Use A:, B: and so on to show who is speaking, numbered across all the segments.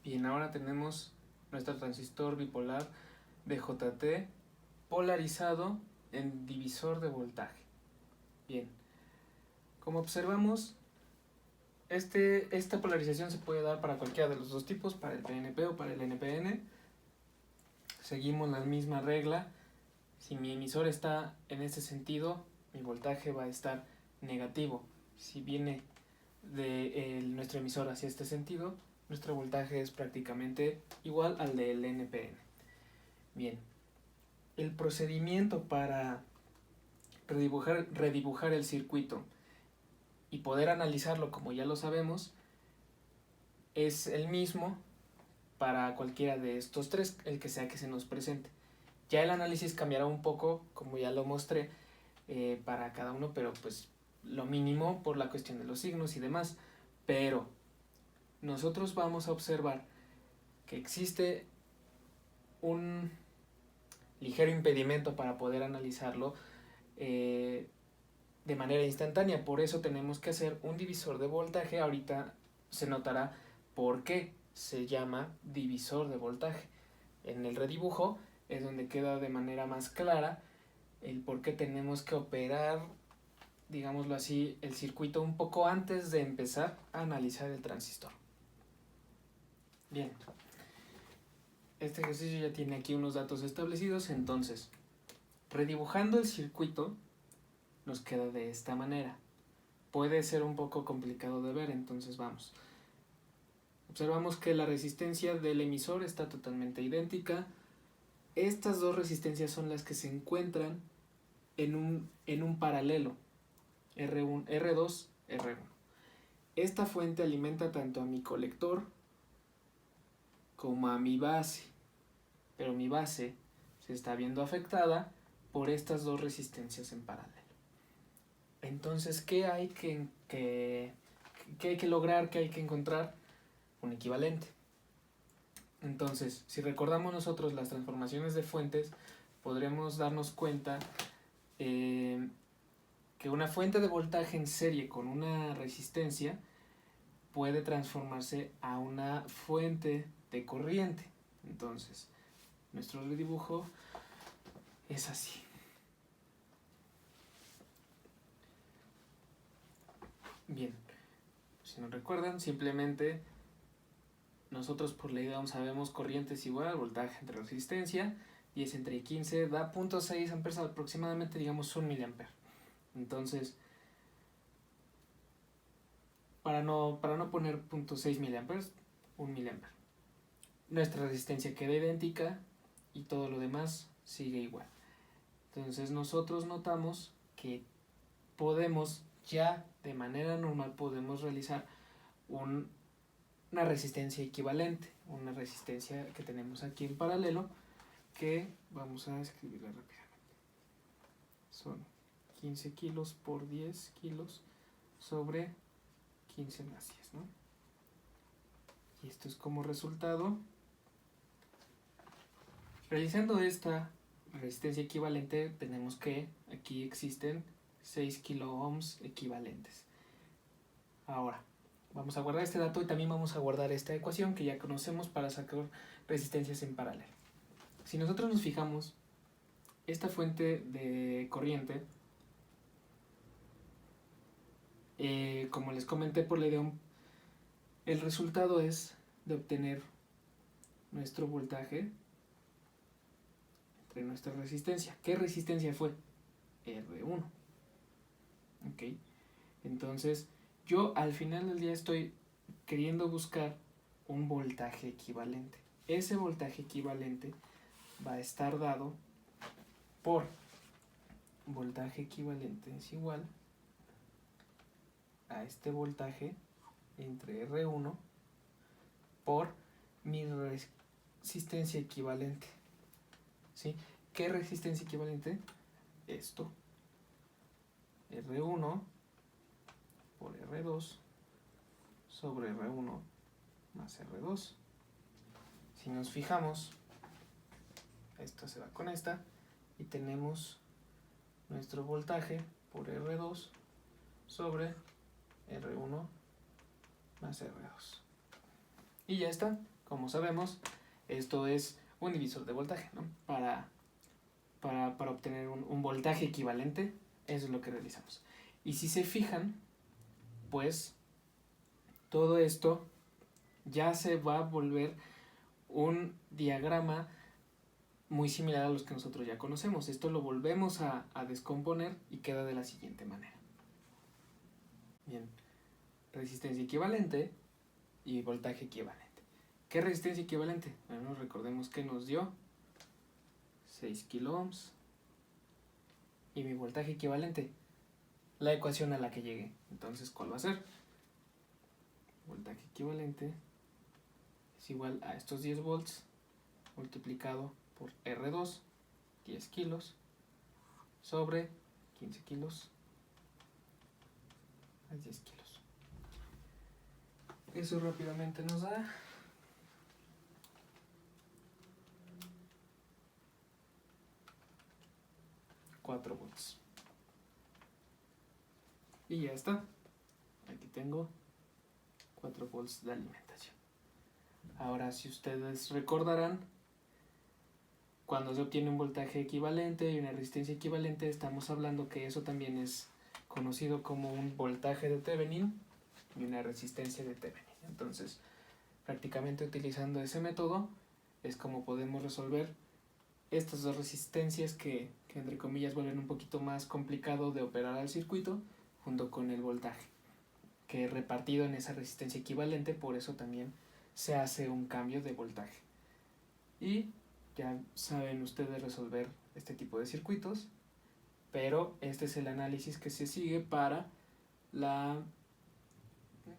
A: Bien, ahora tenemos nuestro transistor bipolar DJT polarizado en divisor de voltaje. Bien, como observamos, esta polarización se puede dar para cualquiera de los dos tipos, para el PNP o para el NPN. Seguimos la misma regla. Si mi emisor está en este sentido, mi voltaje va a estar negativo. Si viene de nuestro emisor hacia este sentido, nuestro voltaje es prácticamente igual al del NPN. Bien, el procedimiento para redibujar el circuito y poder analizarlo como ya lo sabemos es el mismo para cualquiera de estos tres, el que sea que se nos presente. Ya el análisis cambiará un poco, como ya lo mostré, para cada uno, pero pues lo mínimo por la cuestión de los signos y demás. Pero nosotros vamos a observar que existe un ligero impedimento para poder analizarlo de manera instantánea. Por eso tenemos que hacer un divisor de voltaje. Ahorita se notará por qué se llama divisor de voltaje. En el redibujo es donde queda de manera más clara el por qué tenemos que operar, digámoslo así, el circuito un poco antes de empezar a analizar el transistor. Bien, este ejercicio ya tiene aquí unos datos establecidos, entonces, redibujando el circuito nos queda de esta manera. Puede ser un poco complicado de ver, entonces vamos. Observamos que la resistencia del emisor está totalmente idéntica. Estas dos resistencias son las que se encuentran en un paralelo, R2, R1. Esta fuente alimenta tanto a mi colector como a mi base, pero mi base se está viendo afectada por estas dos resistencias en paralelo. Entonces, ¿qué hay que lograr? ¿Qué hay que encontrar? Un equivalente. Entonces, si recordamos nosotros las transformaciones de fuentes, podremos darnos cuenta que una fuente de voltaje en serie con una resistencia puede transformarse a una fuente de corriente. Entonces, nuestro redibujo es así. Bien, si no recuerdan, simplemente nosotros por ley de Ohm sabemos corriente es igual al voltaje entre resistencia, 10 entre 15 da 0.6 amperes, aproximadamente, digamos, 1 miliamper. Entonces, para no poner 0.6 miliamperes, 1 miliamper. Nuestra resistencia queda idéntica y todo lo demás sigue igual. Entonces nosotros notamos que podemos ya de manera normal podemos realizar una resistencia equivalente, una resistencia que tenemos aquí en paralelo, que vamos a escribirla rápidamente. Son 15 kilos por 10 kilos sobre 15 masas, ¿no? Y esto es como resultado. Realizando esta resistencia equivalente, tenemos que aquí existen 6 kilo ohms equivalentes. Ahora, vamos a guardar este dato y también vamos a guardar esta ecuación que ya conocemos para sacar resistencias en paralelo. Si nosotros nos fijamos, esta fuente de corriente, como les comenté por ley de Ohm, el resultado es de obtener nuestro voltaje entre nuestra resistencia. ¿Qué resistencia fue? R1. Ok, entonces yo al final del día estoy queriendo buscar un voltaje equivalente. Ese voltaje equivalente va a estar dado por voltaje equivalente es igual a este voltaje entre R1 por mi resistencia equivalente. ¿Sí? ¿Qué resistencia equivalente? Esto. R1 por R2 sobre R1 más R2. Si nos fijamos, esta se va con esta y tenemos nuestro voltaje por R2 sobre R1 más R2. Y ya está. como sabemos, esto es un divisor de voltaje, ¿no? Para obtener un voltaje equivalente, eso es lo que realizamos. Y si se fijan, pues todo esto ya se va a volver un diagrama muy similar a los que nosotros ya conocemos. Esto lo volvemos a descomponer y queda de la siguiente manera. Bien, resistencia equivalente y voltaje equivalente. ¿Qué resistencia equivalente? Bueno, recordemos que nos dio 6 kilo ohms. Y mi voltaje equivalente, la ecuación a la que llegué. Entonces, ¿cuál va a ser? Voltaje equivalente es igual a estos 10 volts multiplicado por R2, 10 kilos, sobre 15 kilos a 10 kilos. Eso rápidamente nos da 4 volts. Y ya está. Aquí tengo 4 volts de alimentación. Ahora, si ustedes recordarán, cuando se obtiene un voltaje equivalente y una resistencia equivalente, estamos hablando que eso también es conocido como un voltaje de Thevenin y una resistencia de Thevenin. Entonces, prácticamente utilizando ese método es como podemos resolver estas dos resistencias que entre comillas vuelven un poquito más complicado de operar al circuito, junto con el voltaje, que repartido en esa resistencia equivalente, por eso también se hace un cambio de voltaje. Y ya saben ustedes resolver este tipo de circuitos, pero este es el análisis que se sigue para la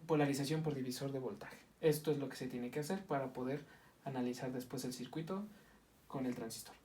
A: polarización por divisor de voltaje. Esto es lo que se tiene que hacer para poder analizar después el circuito con el transistor.